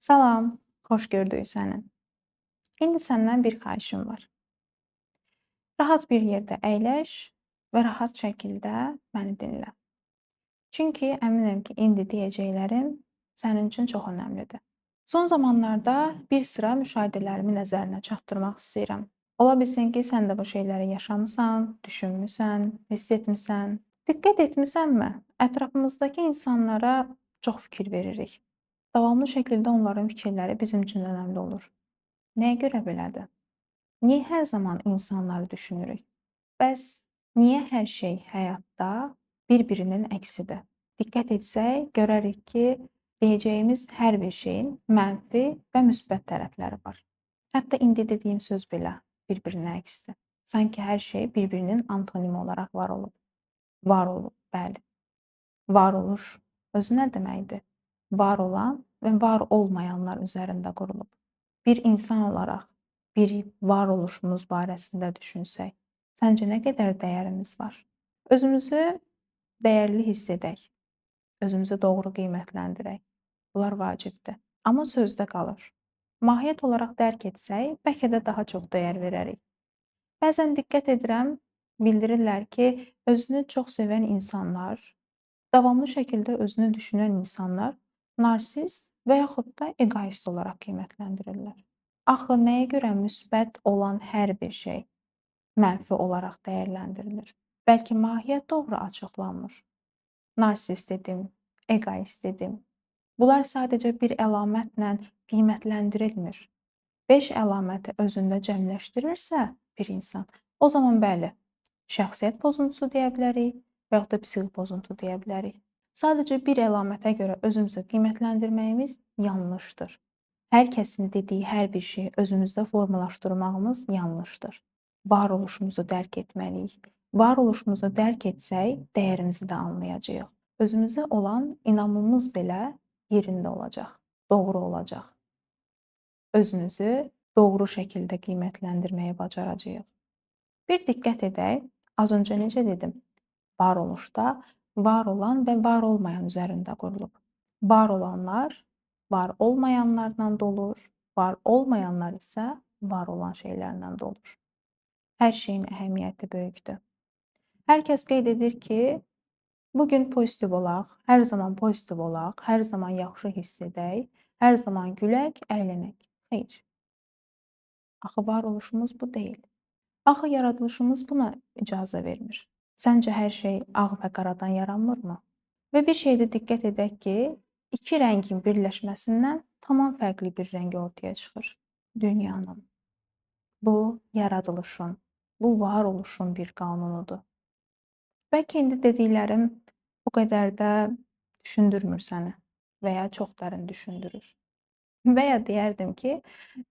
Salam, xoş gördük səni. İndi səndən bir xahişim var. Rahat bir yerdə əyləş və rahat şəkildə məni dinlə. Çünki əminəm ki, indi deyəcəklərim sənin üçün çox önəmlidir. Son zamanlarda bir sıra müşahidələrimi nəzərinə çatdırmaq istəyirəm. Ola bilsin ki, sən də bu şeyləri yaşamısan, düşünmüsən, hiss etmisən. Diqqət etmisənmi? Ətrafımızdakı insanlara çox fikir veririk. Davamlı şəkildə onların fikirləri bizim üçün önəmli olur. Nəyə görə belədir? Niyə hər zaman insanları düşünürük? Bəs niyə hər şey həyatda bir-birinin əksidir? Diqqət etsək, görərik ki, deyəcəyimiz hər bir şeyin mənfi və müsbət tərəfləri var. Hətta indi dediyim söz belə bir-birinin əksidir. Sanki hər şey bir-birinin antonimi olaraq var olub. Var olub, bəli. Varoluş özü nə deməkdir? Var olan və var olmayanlar üzərində qurulub. Bir insan olaraq bir varoluşumuz barəsində düşünsək, səncə nə qədər dəyərimiz var? Özümüzü dəyərli hiss edək, özümüzü doğru qiymətləndirək. Bunlar vacibdir. Amma sözdə qalır. Mahiyyət olaraq dərk etsək, bəlkə də daha çox dəyər verərik. Bəzən diqqət edirəm, bildirirlər ki, özünü çox sevən insanlar, davamlı şəkildə özünü düşünən insanlar narsist və yaxud da eqoist olaraq qiymətləndirirlər. Axı nəyə görə müsbət olan hər bir şey mənfi olaraq dəyərləndirilir? Bəlkə mahiyyət doğru açıqlanmır. Narsist dedim, eqoist dedim. Bunlar sadəcə bir əlamətlə qiymətləndirilmir. 5 əlaməti özündə cəmləşdirirsə bir insan, o zaman bəli, şəxsiyyət pozuntusu deyə bilərik və yaxud da psixi pozuntu deyə bilərik. Sadəcə bir əlamətə görə özümüzü qiymətləndirməyimiz yanlışdır. Hər kəsin dediyi hər bir şeyi özümüzdə formalaşdırmağımız yanlışdır. Varoluşumuzu dərk etməliyik. Varoluşumuzu dərk etsək, dəyərimizi də anlayacağıq. Özümüzə olan inamımız belə yerində olacaq, doğru olacaq. Özümüzü doğru şəkildə qiymətləndirməyi bacaracağıq. Bir diqqət edək, az öncə necə dedim? Varoluşda var olan və var olmayan üzərində qurulub. Var olanlar var olmayanlarla dolur, var olmayanlar isə var olan şeylərlə dolur. Hər şeyin əhəmiyyəti böyükdür. Hər kəs qeyd edir ki, bu gün pozitiv olaq, hər zaman pozitiv olaq, hər zaman yaxşı hiss edək, hər zaman gülək, əylənək. Xeyr. Axı varoluşumuz bu deyil. Axı yaradılışımız buna icazə vermir. Səncə hər şey ağ və qaradan yaranmırmı? Və bir şeydə diqqət edək ki, iki rəngin birləşməsindən tamam fərqli bir rəng ortaya çıxır. Dünyanın. Bu yaradılışın, bu varoluşun bir qanunudur. Bəlkə indi dediklərim o qədər də düşündürmür səni və ya çox dərin düşündürür. Və ya deyərdim ki,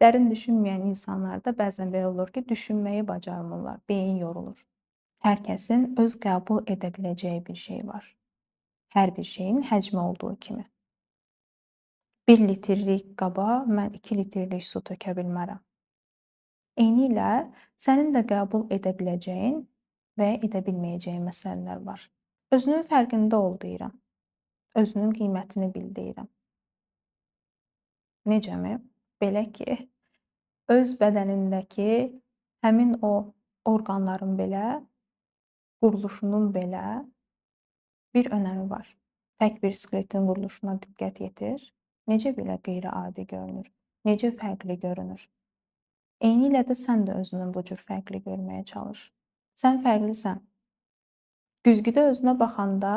dərin düşünməyən insanlarda bəzən belə olur ki, düşünməyi bacarmırlar, beyin yorulur. Hər kəsin öz qəbul edə biləcəyi bir şey var. Hər bir şeyin həcmi olduğu kimi. 1 litrlik qaba mən 2 litrlik su tökə bilmərəm. Eynilə sənin də qəbul edə biləcəyin və edə bilməyəcəyin məsələlər var. Özünün fərqində ol deyirəm. Özünün qiymətini bil deyirəm. Necəmi? Belə ki, öz bədənindəki həmin o orqanların belə, quruluşunun belə bir önəmi var. Tək bir skeletin quruluşuna diqqət yetir. Necə belə qeyri-adi görünür? Necə fərqli görünür? Eynilə də sən də özünü bu cür fərqli görməyə çalış. Sən fərqlisən. Güzgüdə özünə baxanda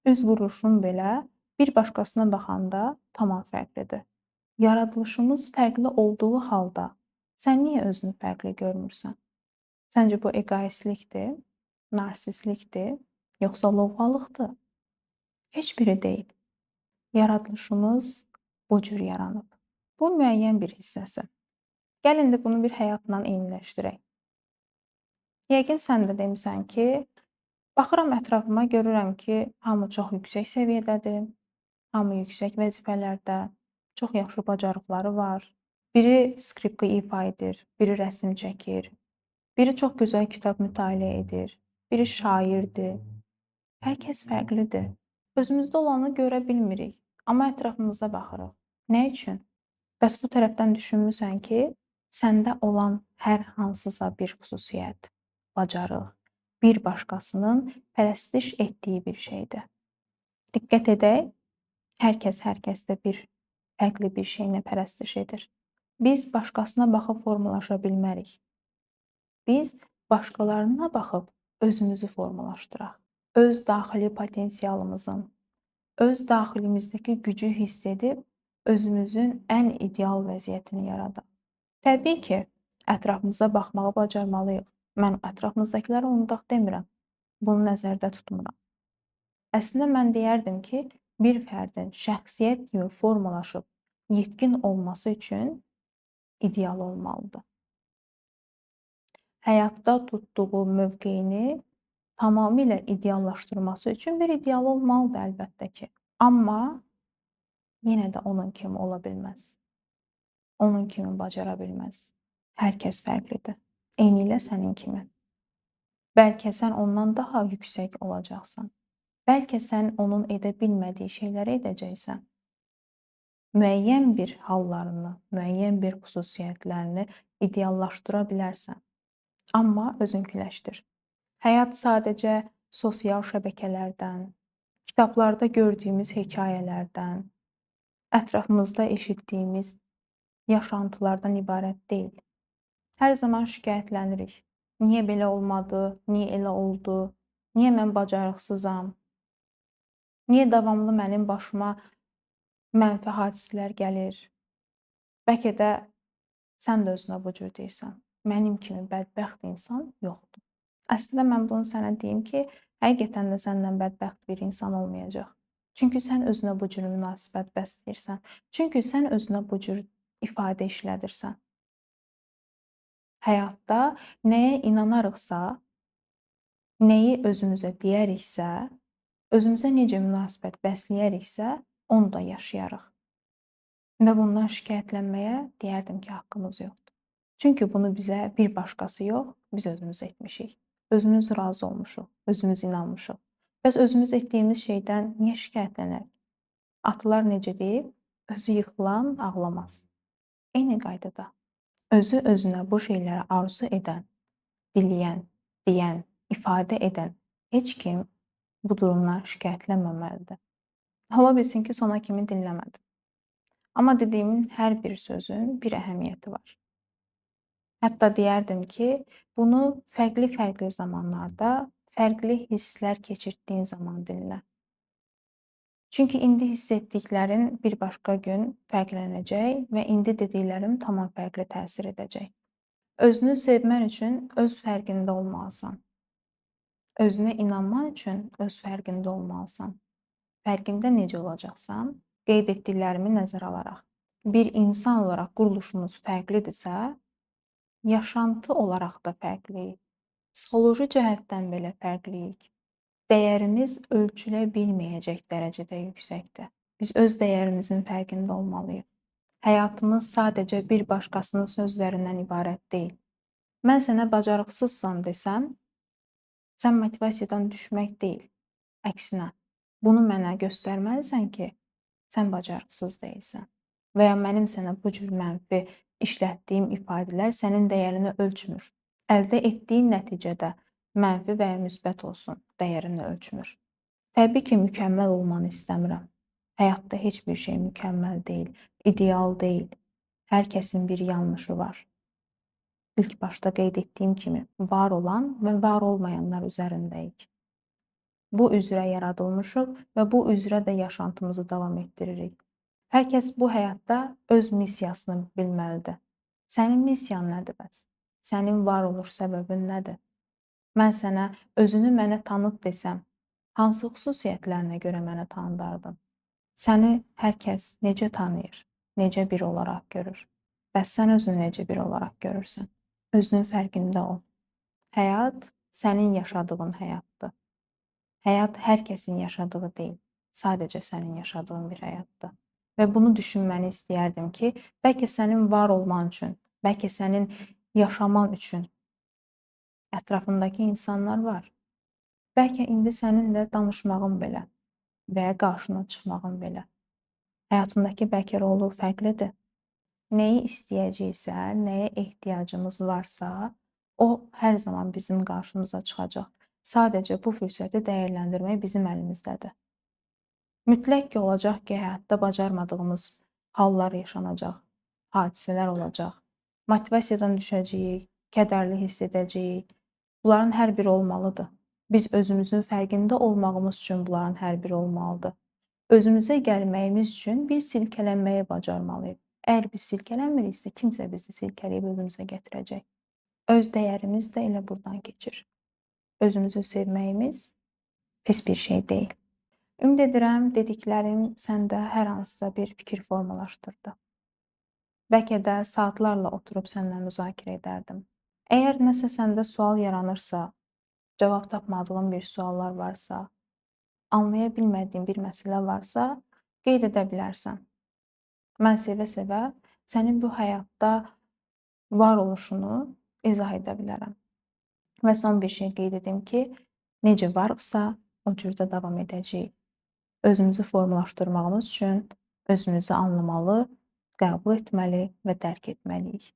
üz quruluşun belə bir başqasına baxanda tamam fərqlidir. Yaradılışımız fərqli olduğu halda sən niyə özünü fərqli görmürsən? Səncə bu eqoistlikdir, narsistlikdir, yoxsa lovğalıqdır? Heç biri deyil. Yaradılışımız bu cür yaranıb. Bu müəyyən bir hissəsi. Gəl indi bunu bir həyatla eyniləşdirək. Yəqin sən də demisən ki, baxıram ətrafıma, görürəm ki, hamı çox yüksək səviyyədədir, hamı yüksək vəzifələrdə, çox yaxşı bacarıqları var. Biri skripka ifa edir, biri rəsm çəkir, biri çox gözəl kitab mütaliə edir, biri şairdir. Hər kəs fərqlidir. Özümüzdə olanı görə bilmirik, amma ətrafımıza baxırıq. Nə üçün? Bəs bu tərəfdən düşünmüsən ki, səndə olan hər hansısa bir xüsusiyyət, bacarıq, bir başqasının pərəstiş etdiyi bir şeydir. Diqqət edək, hər kəsdə bir fərqli bir şeyinə pərəstiş edir. Biz başqasına baxıb formalaşa bilmərik. Biz başqalarına baxıb özümüzü formalaşdıraq. Öz daxili potensialımızın, öz daxilimizdəki gücü hiss edib özümüzün ən ideal vəziyyətini yaradaq. Təbii ki, ətrafımıza baxmağı bacarmalıyıq. Mən ətrafımızdakiləri unudaq demirəm. Bunu nəzərdə tutmuram. Əslində mən deyərdim ki, bir fərdin şəxsiyyət kimi formalaşıb yetkin olması üçün ideal olmalıdır. Həyatda tutduğu mövqeyini tamamilə ideallaşdırması üçün bir ideal olmalıdır əlbəttə ki. Amma yenə də onun kimi ola bilməz. Onun kimi bacara bilməz. Hər kəs fərqlidir. Eynilə sənin kimi. Bəlkə sən ondan daha yüksək olacaqsan. Bəlkə sən onun edə bilmədiyi şeyləri edəcəksən. Müəyyən bir hallarını, müəyyən bir xüsusiyyətlərini ideallaşdıra bilərsən. Amma özünkiləşdir. Həyat sadəcə sosial şəbəkələrdən, kitablarda gördüyümüz hekayələrdən, ətrafımızda eşitdiyimiz yaşantılardan ibarət deyil. Hər zaman şikayətlənirik. Niyə belə olmadı? Niyə elə oldu? Niyə mən bacarıqsızam? Niyə davamlı mənim başıma mənfi hadisələr gəlir? Bəlkə də sən də özünə bu cür deyirsən. Mənim kimi bədbəxt insan yoxdur. Əslində mən bunu sənə deyim ki, həqiqətən də səndən bədbəxt bir insan olmayacaq. Çünki sən özünə bu cür münasibət bəsləyirsən. Çünki sən özünə bu cür ifadə işlədirsən. Həyatda nəyə inanarıqsa, nəyi özümüzə deyəriksə, özümüzə necə münasibət bəsləyəriksə, onu da yaşayarıq. Və bundan şikayətlənməyə deyərdim ki, haqqımız yoxdur. Çünki bunu bizə bir başqası yox, biz özümüz etmişik. Özümüz razı olmuşuq, özümüz inanmışıq. Bəs özümüz etdiyimiz şeydən niyə şikayətlənək? Atalar necə deyib? Özü yıxılan ağlamaz. Eyni qaydada. Özü özünə bu şeyləri arzu edən, diləyən, deyən, ifadə edən heç kim bu durumdan şikayətlənməməlidir. Ola bilsin ki, sona kimi dinləmədim. Amma dediyimin hər bir sözün bir əhəmiyyəti var. Hətta deyərdim ki, bunu fərqli-fərqli zamanlarda, fərqli hisslər keçirtdiyin zaman dinlə. Çünki indi hiss etdiklərin bir başqa gün fərqlənəcək və indi dediklərim tamam fərqli təsir edəcək. Özünü sevmən üçün öz fərqində olmalısan. Özünə inanman üçün öz fərqində olmalısan. Fərqində necə olacaqsan? Qeyd etdiklərimi nəzərə alaraq. Bir insan olaraq quruluşumuz fərqlidirsə, yaşantı olaraq da fərqliyik. Psixoloji cəhətdən belə fərqliyik. Dəyərimiz ölçülə bilməyəcək dərəcədə yüksəkdir. Biz öz dəyərimizin fərqində olmalıyıq. Həyatımız sadəcə bir başqasının sözlərindən ibarət deyil. Mən sənə bacarıqsızsan desəm, sən motivasiyadan düşmək deyil. Əksinə, bunu mənə göstərməlisən ki, sən bacarıqsız deyilsən. Və ya mənim sənə bu cür mənfi işlətdiyim ifadələr sənin dəyərini ölçmür. Əldə etdiyin nəticədə mənfi və ya müsbət olsun, dəyərini ölçmür. Təbii ki, mükəmməl olmanı istəmirəm. Həyatda heç bir şey mükəmməl deyil, ideal deyil. Hər kəsin bir yanlışı var. İlk başda qeyd etdiyim kimi, var olan və var olmayanlar üzərindəyik. Bu üzrə yaradılmışıq və bu üzrə də yaşantımızı davam etdiririk. Hər kəs bu həyatda öz missiyasını bilməlidir. Sənin missiyan nədir bəs? Sənin varoluş səbəbin nədir? Mən sənə özünü mənə tanıt desəm, hansı xüsusiyyətlərinə görə mənə tanıdardın? Səni hər kəs necə tanıyır, necə bir olaraq görür? Bəs sən özünü necə bir olaraq görürsən? Özünün fərqində ol. Həyat sənin yaşadığın həyatdır. Həyat hər kəsin yaşadığı deyil, sadəcə sənin yaşadığın bir həyatdır. Və bunu düşünməni istəyərdim ki, bəlkə sənin var olman üçün, bəlkə sənin yaşaman üçün ətrafındakı insanlar var. Bəlkə indi səninlə danışmağın belə və ya qarşına çıxmağın belə. Həyatındakı bəlkə rolu fərqlidir. Nəyi istəyəcəksə, nəyə ehtiyacımız varsa, o hər zaman bizim qarşımıza çıxacaq. Sadəcə bu fürsəti dəyərləndirmək bizim əlimizdədir. Mütləq ki, olacaq ki, həyatda bacarmadığımız hallar yaşanacaq, hadisələr olacaq. Motivasiyadan düşəcəyik, kədərli hiss edəcəyik. Bunların hər biri olmalıdır. Biz özümüzün fərqində olmağımız üçün bunların hər biri olmalıdır. Özümüzə gəlməyimiz üçün bir silkələnməyi bacarmalıyıq. Əgər biz silkələnmiriksə, kimsə bizi silkələyib özümüzə gətirəcək. Öz dəyərimiz də elə burdan keçir. Özümüzü sevməyimiz pis bir şey deyil. Ümid edirəm, dediklərim səndə hər hansısa bir fikir formalaşdırdı. Bəlkə də saatlarla oturub səninlə müzakirə edərdim. Əgər nəsə səndə sual yaranırsa, cavab tapmadığın bir suallar varsa, anlaya bilmədiyin bir məsələ varsa, qeyd edə bilərsən. Mən sevə-sevə sənin bu həyatda var oluşunu izah edə bilərəm. Və son bir şey qeyd edim ki, necə varıqsa, o cürdə davam edəcəyik. Özümüzü formalaşdırmağımız üçün özümüzü anlamalı, qəbul etməli və dərk etməliyik.